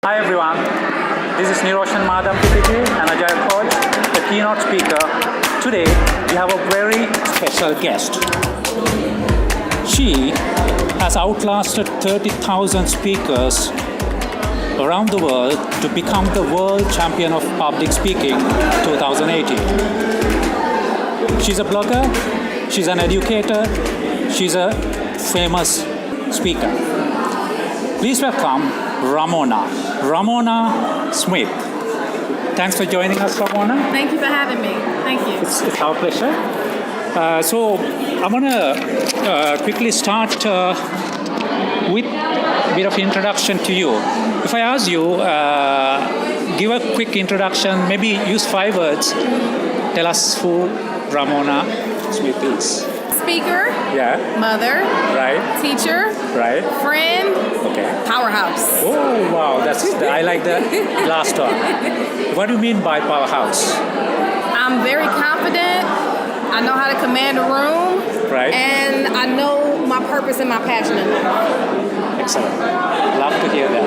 Hi everyone, this is Niroshan Madampitige, an Agile coach, the keynote speaker. Today we have a very special guest. She has outlasted 30,000 speakers around the world to become the world champion of public speaking 2018. She's a blogger, she's an educator, she's a famous speaker. Please welcome Ramona Smith. Thanks for joining us, Ramona. Thank you for having me. Thank you. It's our pleasure. So I want to quickly start with a bit of introduction to you. If I ask you, give a quick introduction, maybe use 5 words. Tell us who Ramona Smith is. Speaker. Yeah. Mother. Right. Teacher. Right. Friend. Okay. Powerhouse. Oh wow, I like the last one. What do you mean by powerhouse? I'm very confident. I know how to command a room. Right. And I know my purpose and my passion in life. Excellent. Love to hear that.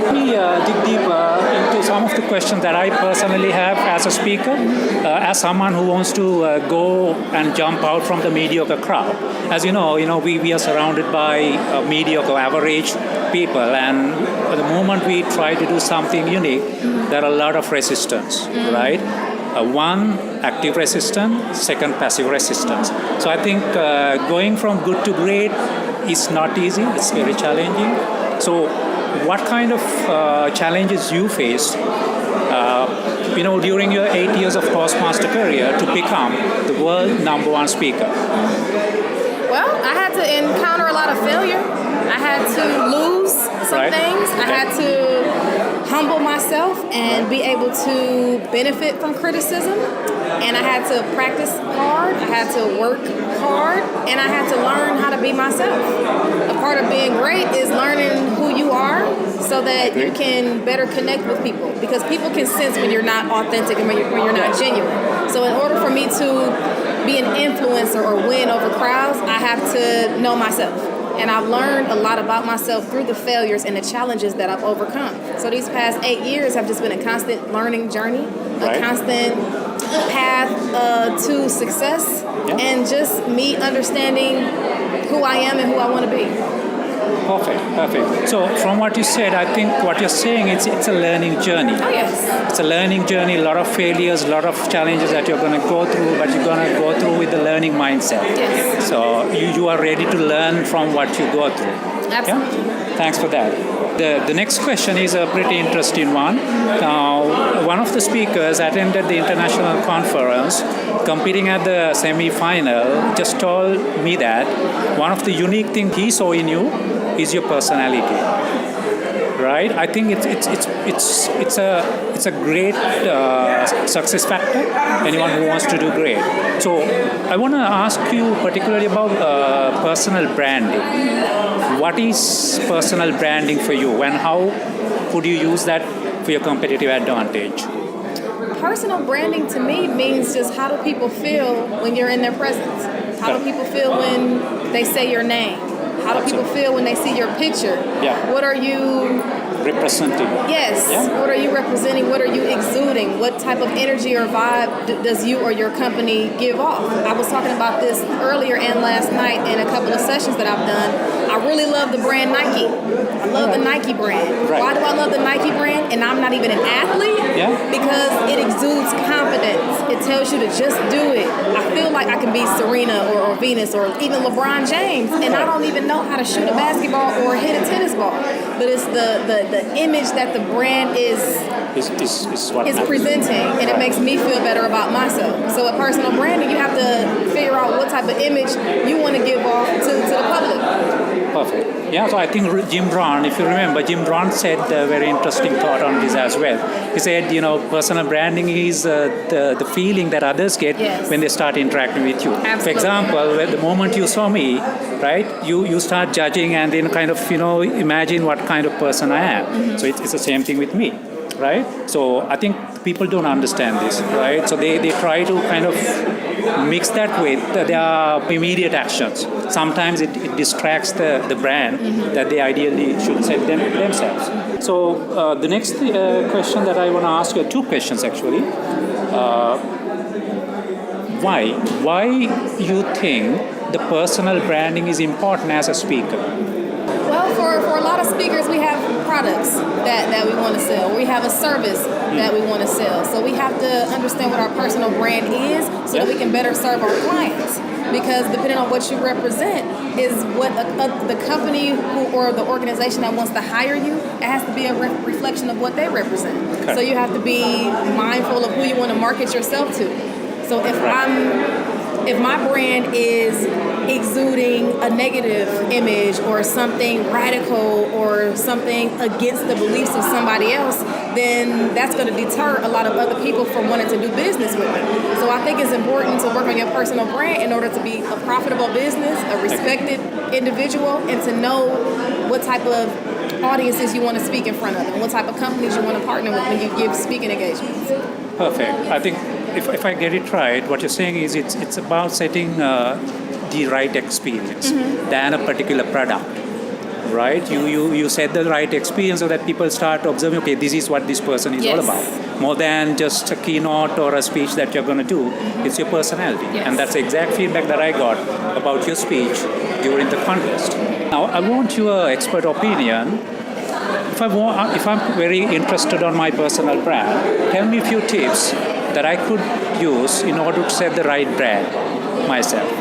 Let me dig deeper into some of the questions that I personally have as a speaker, as someone who wants to go and jump out from the mediocre crowd. As you know, we are surrounded by mediocre, average people, and the moment we try to do something unique, there are a lot of resistance, right? One, active resistance, second, passive resistance. So I think going from good to great is not easy, it's very challenging. So what kind of challenges you faced during your 8 years of Toastmaster career to become the world #1 speaker? Well, I had to encounter a lot of failure. I had to lose some things. I had to humble myself and be able to benefit from criticism. And I had to practice hard. I had to work hard. And I had to learn how to be myself. A part of being great is learning who you are so that you can better connect with people. Because people can sense when you're not authentic and when you're not genuine. So in order for me to be an influencer or win over crowds, I have to know myself. And I've learned a lot about myself through the failures and the challenges that I've overcome. So these past 8 years have just been a constant learning journey, a constant path to success, and just me understanding who I am and who I want to be. Perfect. So from what you said, I think what you're saying, it's a learning journey. Oh, yes. It's a learning journey, a lot of failures, a lot of challenges that you're going to go through, but you're going to go through with the learning mindset. Yes. So you are ready to learn from what you go through. Absolutely. Yeah? Thanks for that. The next question is a pretty interesting one. Now, one of the speakers attended the international conference, competing at the semi-final, just told me that one of the unique things he saw in you is your personality. Right? I think it's a great success factor. Anyone who wants to do great. So I want to ask you particularly about personal branding. What is personal branding for you, and how could you use that for your competitive advantage? Personal branding to me means just how do people feel when you're in their presence? How do people feel when they say your name? How do people feel when they see your picture? Yeah. What are you representing? Yes. Yeah. What are you representing? What are you exuding? What type of energy or vibe does you or your company give off? I was talking about this earlier and last night in a couple of sessions that I've done. I really love the brand Nike. I love the Nike brand. Right. Why do I love the Nike brand? And I'm not even an athlete? Yeah. Because it exudes confidence. It tells you to just do it. I feel like I can be Serena or Venus or even LeBron James, and I don't even know how to shoot a basketball or hit a tennis ball. But it's the image that the brand is presenting, and it makes me feel better about myself. So at personal branding, you have to figure out what type of image you want to give off to the public. Perfect. Yeah, so I think Jim Brown, if you remember, Jim Brown said a very interesting thought on this as well. He said, personal branding is the feeling that others get when they start interacting with you. Absolutely. For example, the moment you saw me, right, you start judging and then kind of, imagine what kind of person I am. Mm-hmm. So it's the same thing with me, right? So I think people don't understand this, right? So they try to kind of mix that with their immediate actions. Sometimes it distracts the brand that they ideally should set themselves. So the next question that I want to ask you, two questions actually. Why you think the personal branding is important as a speaker? Well, for a lot of speakers, we have products that we want to sell. We have a service that we want to sell. So we have to understand what our personal brand is so that we can better serve our clients. Because depending on what you represent is what the company or the organization that wants to hire you, it has to be a reflection of what they represent. Okay. So you have to be mindful of who you want to market yourself to. So if my brand is exuding a negative image or something radical or something against the beliefs of somebody else, then that's going to deter a lot of other people from wanting to do business with me. So I think it's important to work on your personal brand in order to be a profitable business, a respected individual, and to know what type of audiences you want to speak in front of and what type of companies you want to partner with when you give speaking engagements. Perfect. I think if I get it right, what you're saying is it's about setting the right experience than a particular product, right? You set the right experience so that people start observing, okay, this is what this person is all about. More than just a keynote or a speech that you're going to do, it's your personality. Yes. And that's the exact feedback that I got about your speech during the contest. Now, I want your expert opinion. If I'm very interested on my personal brand, tell me a few tips that I could use in order to set the right brand myself.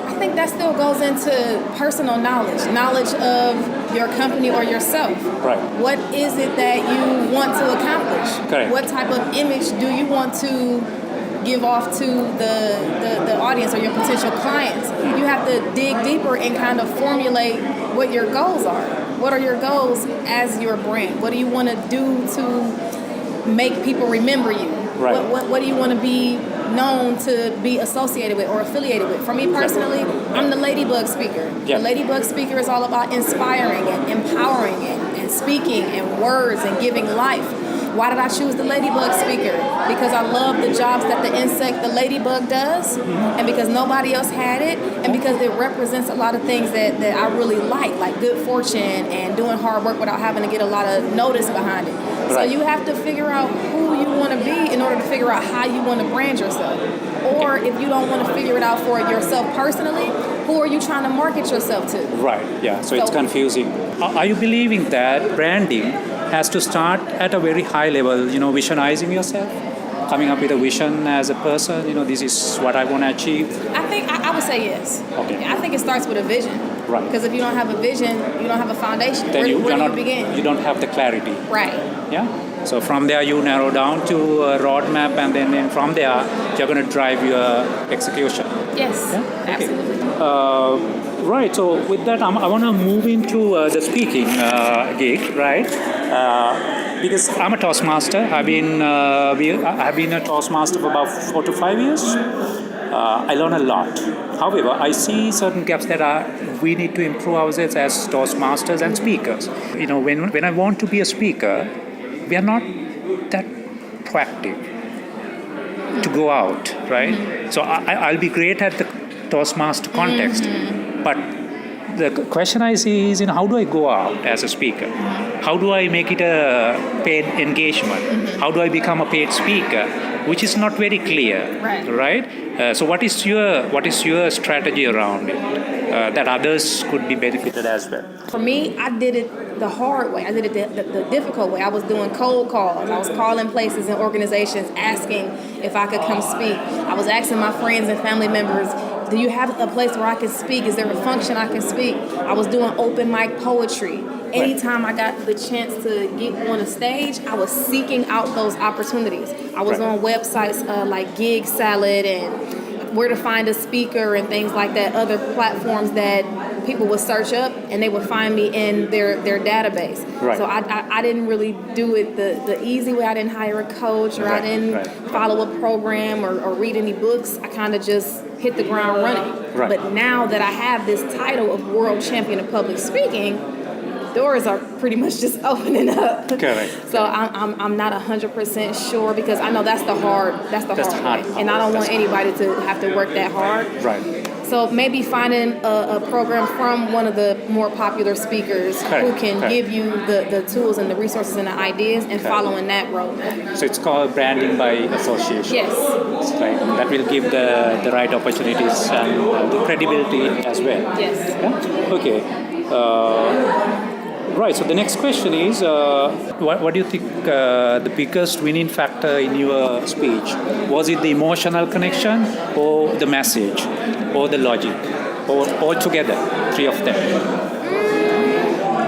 I think that still goes into personal knowledge of your company or yourself. Right. What is it that you want to accomplish? Correct. What type of image do you want to give off to the audience or your potential clients? You have to dig deeper and kind of formulate what your goals are. What are your goals as your brand? What do you want to do to make people remember you? Right. What do you want to be known to be associated with or affiliated with? For me personally, I'm the Ladybug speaker. Yeah. The Ladybug speaker is all about inspiring and empowering and speaking and words and giving life. Why did I choose the Ladybug speaker? Because I love the jobs that the insect, the ladybug, does, and because nobody else had it, and because it represents a lot of things that I really like good fortune and doing hard work without having to get a lot of notice behind it. Right. So you have to figure out who you want to be in order to figure out how you want to brand yourself. Or if you don't want to figure it out for yourself personally, who are you trying to market yourself to? Right, yeah, so it's confusing. Are you believing that branding has to start at a very high level, visionizing yourself, coming up with a vision as a person, this is what I want to achieve? I would say yes. Okay. I think it starts with a vision. Right. Because if you don't have a vision, you don't have a foundation. Then where do you begin? You don't have the clarity. Right. Yeah? So from there you narrow down to a roadmap, and then from there you're going to drive your execution. Yes, yeah? Absolutely. Right, so with that, I want to move into the speaking gig, right? Because I'm a Toastmaster. I've been a Toastmaster for about 4 to 5 years. I learn a lot. However, I see certain gaps that we need to improve ourselves as Toastmasters and speakers. When I want to be a speaker, we are not that proactive to go out, right? So I'll be great at the Toastmaster context, but the question I see is, how do I go out as a speaker? How do I make it a paid engagement? How do I become a paid speaker? Which is not very clear, right? So what is your strategy around it that others could be benefited as well? For me, I did it the hard way. I did it the difficult way. I was doing cold calls. I was calling places and organizations asking if I could come speak. I was asking my friends and family members, do you have a place where I can speak? Is there a function I can speak? I was doing open mic poetry. Anytime I got the chance to get on a stage, I was seeking out those opportunities. I was on websites like Gig Salad and Where to Find a Speaker and things like that, other platforms that people would search up and they would find me in their database. Right. So I didn't really do it the easy way. I didn't hire a coach or I didn't follow a program or read any books. I kind of just hit the ground running. Right. But now that I have this title of World Champion of Public Speaking, doors are pretty much just opening up. Correct. So I'm not 100% sure because I know that's the hard way. And I don't want anybody to have to work that hard. Right. So maybe finding a program from one of the more popular speakers who can give you the tools and the resources and the ideas and following that roadmap. So it's called branding by association. Yes. Right. That will give the right opportunities and the credibility as well. Yes. Yeah? Okay. Right. So the next question is, what do you think the biggest winning factor in your speech? Was it the emotional connection, or the message, or the logic, or all together, three of them?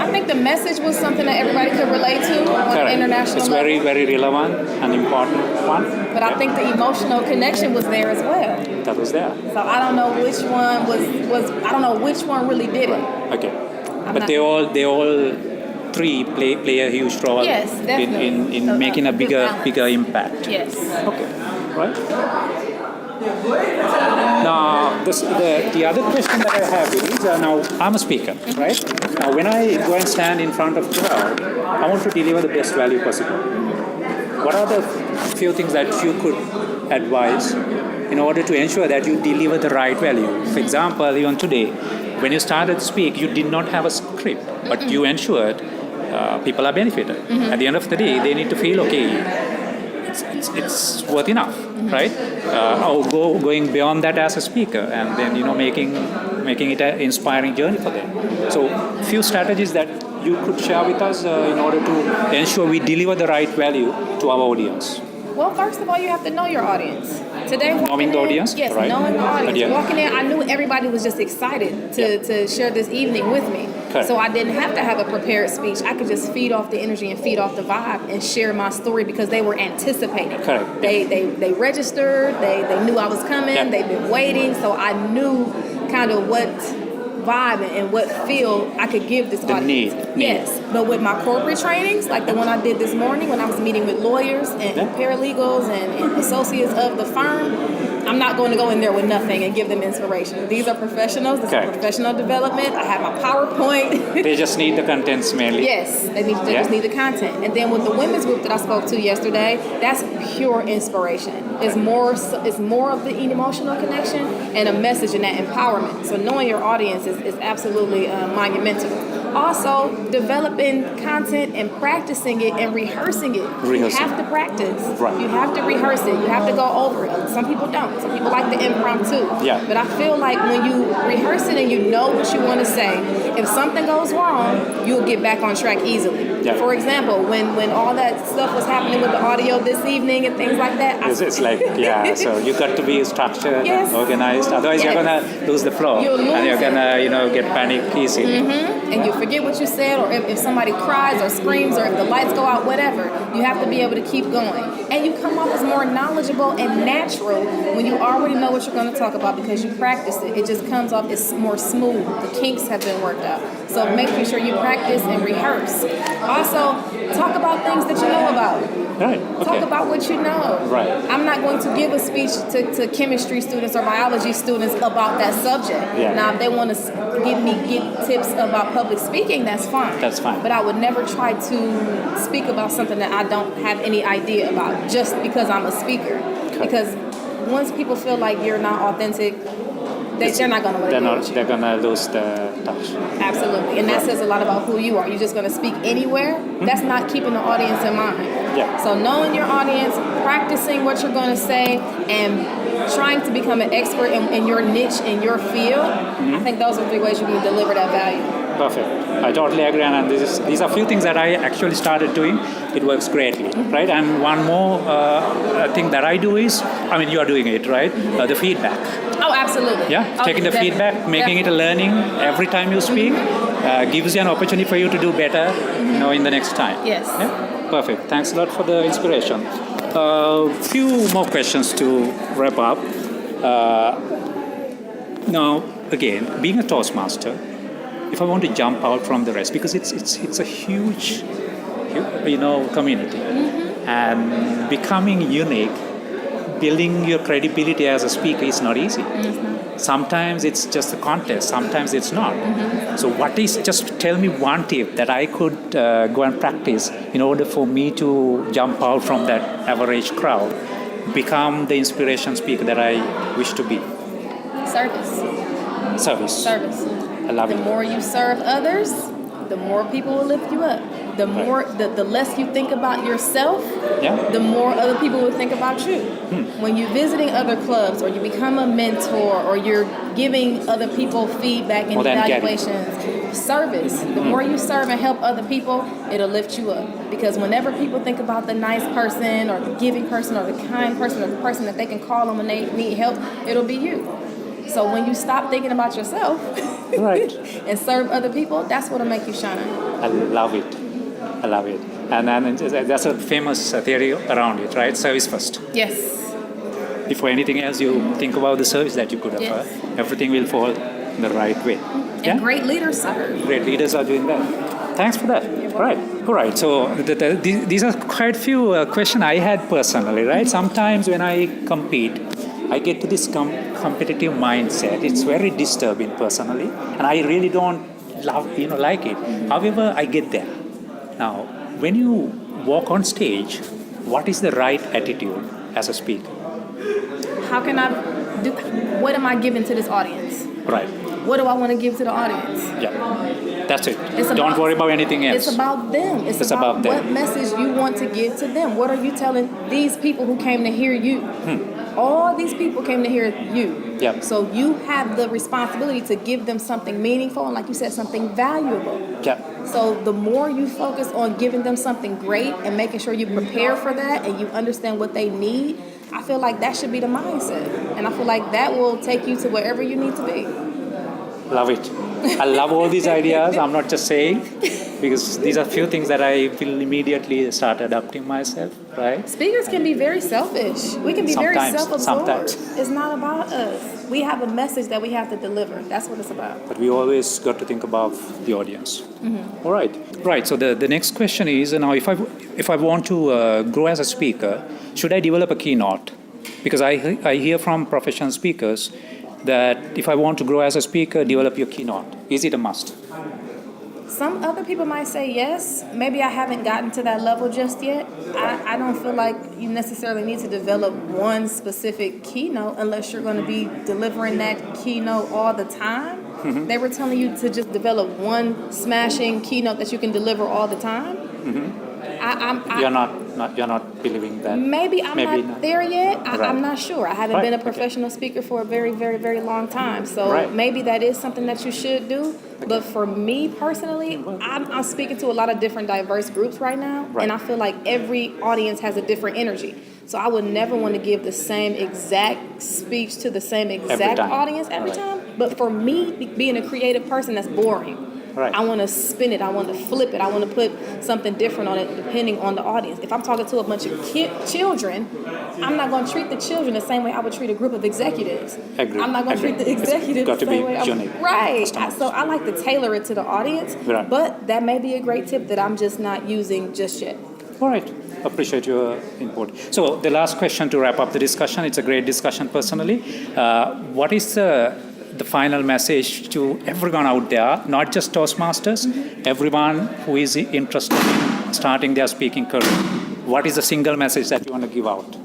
I think the message was something that everybody could relate to on an international It's level. very, very relevant and important one. But I think the emotional connection was there as well. That was there. So I don't know which one was I don't know which one really did it. Okay. But they all three play a huge role in making a bigger impact. Yes. Okay. Right. Now, the other question that I have is, now I'm a speaker, right? Now, when I go and stand in front of crowd, I want to deliver the best value possible. What are the few things that you could advise in order to ensure that you deliver the right value? For example, even today, when you started to speak, you did not have a script, but you ensured people are benefited. At the end of the day, they need to feel okay. It's worth enough, right? Or going beyond that as a speaker, and then making it an inspiring journey for them. So, few strategies that you could share with us in order to ensure we deliver the right value to our audience. Well, first of all, you have to know your audience. Today, knowing the audience? Yes, right. Knowing the audience. Yeah. Walking in, I knew everybody was just excited to share this evening with me. Correct. So I didn't have to have a prepared speech. I could just feed off the energy and feed off the vibe and share my story because they were anticipating. Correct. They registered, they knew I was coming, they've been waiting, so I knew kind of what vibe and what feel I could give this audience. Need. Yes, but with my corporate trainings, like the one I did this morning when I was meeting with lawyers and paralegals and associates of the firm, I'm not going to go in there with nothing and give them inspiration. These are professionals. This is professional development. I have my PowerPoint. They just need the contents mainly. Yes, they just need the content. And then with the women's group that I spoke to yesterday, that's pure inspiration. It's more of the emotional connection and a message in that empowerment. So knowing your audience is absolutely monumental. Also, developing content and practicing it and rehearsing it. You have to practice. Right. You have to rehearse it. You have to go over it. Some people don't. Some people like the impromptu. Yeah. But I feel like when you rehearse it and you know what you want to say, if something goes wrong, you'll get back on track easily. Yeah. For example, when all that stuff was happening with the audio this evening and things like that. It's like, so you got to be structured, organized. Otherwise, you're going to lose the flow. And you're going to get panic easily. And you forget what you said, or if somebody cries or screams, or if the lights go out, whatever. You have to be able to keep going. And you come off as more knowledgeable and natural when you already know what you're going to talk about because you practice it. It just comes off as more smooth. The kinks have been worked out. So making sure you practice and rehearse. Also, talk about things that you know about. Right. Okay. Talk about what you know. Right. I'm not going to give a speech to chemistry students or biology students about that subject. Yeah. Now, if they want to give tips about public speaking, that's fine. That's fine. But I would never try to speak about something that I don't have any idea about just because I'm a speaker. Okay. Because once people feel like you're not authentic, they're not going to want to They're going to lose the touch. Absolutely. And that says a lot about who you are. You're just going to speak anywhere. That's not keeping the audience in mind. Yeah. So knowing your audience, practicing what you're going to say, and trying to become an expert in your niche, in your field, I think those are 3 ways you can deliver that value. Perfect. I totally agree, and these are a few things that I actually started doing. It works greatly, right? And one more thing that I do is, you are doing it, right? The feedback. Oh, absolutely. Yeah, taking the feedback, making it a learning every time you speak, gives you an opportunity for you to do better, in the next time. Yes. Yeah? Perfect. Thanks a lot for the inspiration. Few more questions to wrap up. Now, again, being a Toastmaster, if I want to jump out from the rest, because it's a huge, community, and becoming unique building your credibility as a speaker is not easy. It's not. Sometimes it's just a contest, sometimes it's not. So just tell me one tip that I could go and practice in order for me to jump out from that average crowd, become the inspiration speaker that I wish to be. Service. I love it. The more you serve others, the more people will lift you up. The more, the less you think about yourself, the more other people will think about you. When you're visiting other clubs, or you become a mentor, or you're giving other people feedback and evaluations, service. The more you serve and help other people, it'll lift you up. Because whenever people think about the nice person, or the giving person, or the kind person, or the person that they can call on when they need help, it'll be you. So when you stop thinking about yourself and serve other people, that's what'll make you shine. I love it. And then that's a famous theory around it, right? Service first. Yes. Before anything else, you think about the service that you could offer. Everything will fall in the right way. And great leaders serve. Great leaders are doing that. Thanks for that. All right. So these are quite few questions I had personally, right? Sometimes when I compete, I get to this competitive mindset. It's very disturbing personally, and I really don't like it. However, I get there. Now, when you walk on stage, what is the right attitude as a speaker? How can I do? What am I giving to this audience? Right. What do I want to give to the audience? Yeah, that's it. Don't worry about anything else. It's about them. It's about them. What message you want to give to them. What are you telling these people who came to hear you? All these people came to hear you. Yep. So you have the responsibility to give them something meaningful and, like you said, something valuable. Yep. So the more you focus on giving them something great and making sure you prepare for that and you understand what they need, I feel like that should be the mindset. And I feel like that will take you to wherever you need to be. Love it. I love all these ideas. I'm not just saying, because these are few things that I will immediately start adapting myself, right? Speakers can be very selfish. We can be very self-absorbed. Sometimes. It's not about us. We have a message that we have to deliver. That's what it's about. But we always got to think about the audience. All right. Right. So the next question is, now if I want to grow as a speaker, should I develop a keynote? Because I hear from professional speakers that if I want to grow as a speaker, develop your keynote. Is it a must? Some other people might say yes. Maybe I haven't gotten to that level just yet. I don't feel like you necessarily need to develop one specific keynote unless you're going to be delivering that keynote all the time. They were telling you to just develop one smashing keynote that you can deliver all the time. You're not believing that. Maybe I'm not there yet. I'm not sure. I haven't been a professional speaker for a very, very, very long time. So maybe that is something that you should do. But for me personally, I'm speaking to a lot of different diverse groups right now. And I feel like every audience has a different energy. So I would never want to give the same exact speech to the same exact audience every time. But for me, being a creative person, that's boring. I want to spin it. I want to flip it. I want to put something different on it depending on the audience. If I'm talking to a bunch of children, I'm not going to treat the children the same way I would treat a group of executives. I'm not going to treat the executives the same way. So I like to tailor it to the audience. But that may be a great tip that I'm just not using just yet. All right. Appreciate your input. So the last question to wrap up the discussion. It's a great discussion personally. What is the final message to everyone out there, not just Toastmasters, everyone who is interested in starting their speaking career? What is the single message that you want to give out?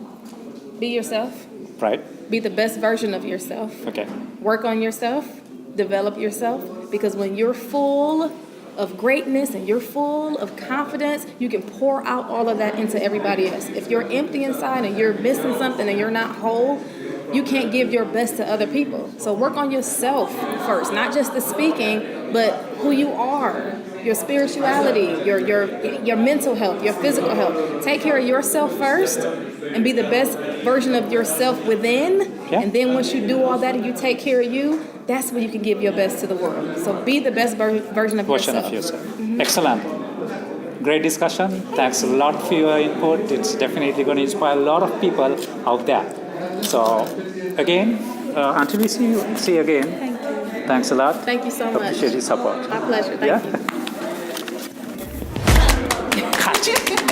Be yourself. Right. Be the best version of yourself. Okay. Work on yourself. Develop yourself. Because when you're full of greatness and you're full of confidence, you can pour out all of that into everybody else. If you're empty inside and you're missing something and you're not whole, you can't give your best to other people. So work on yourself first, not just the speaking, but who you are, your spirituality, your mental health, your physical health. Take care of yourself first and be the best version of yourself within. And then once you do all that and you take care of you, that's when you can give your best to the world. So be the best version of yourself. Excellent. Great discussion. Thanks a lot for your input. It's definitely going to inspire a lot of people out there. So, again, until we see you again. Thank you. Thanks a lot. Thank you so much. Appreciate your support. My pleasure. Thank you. Cut.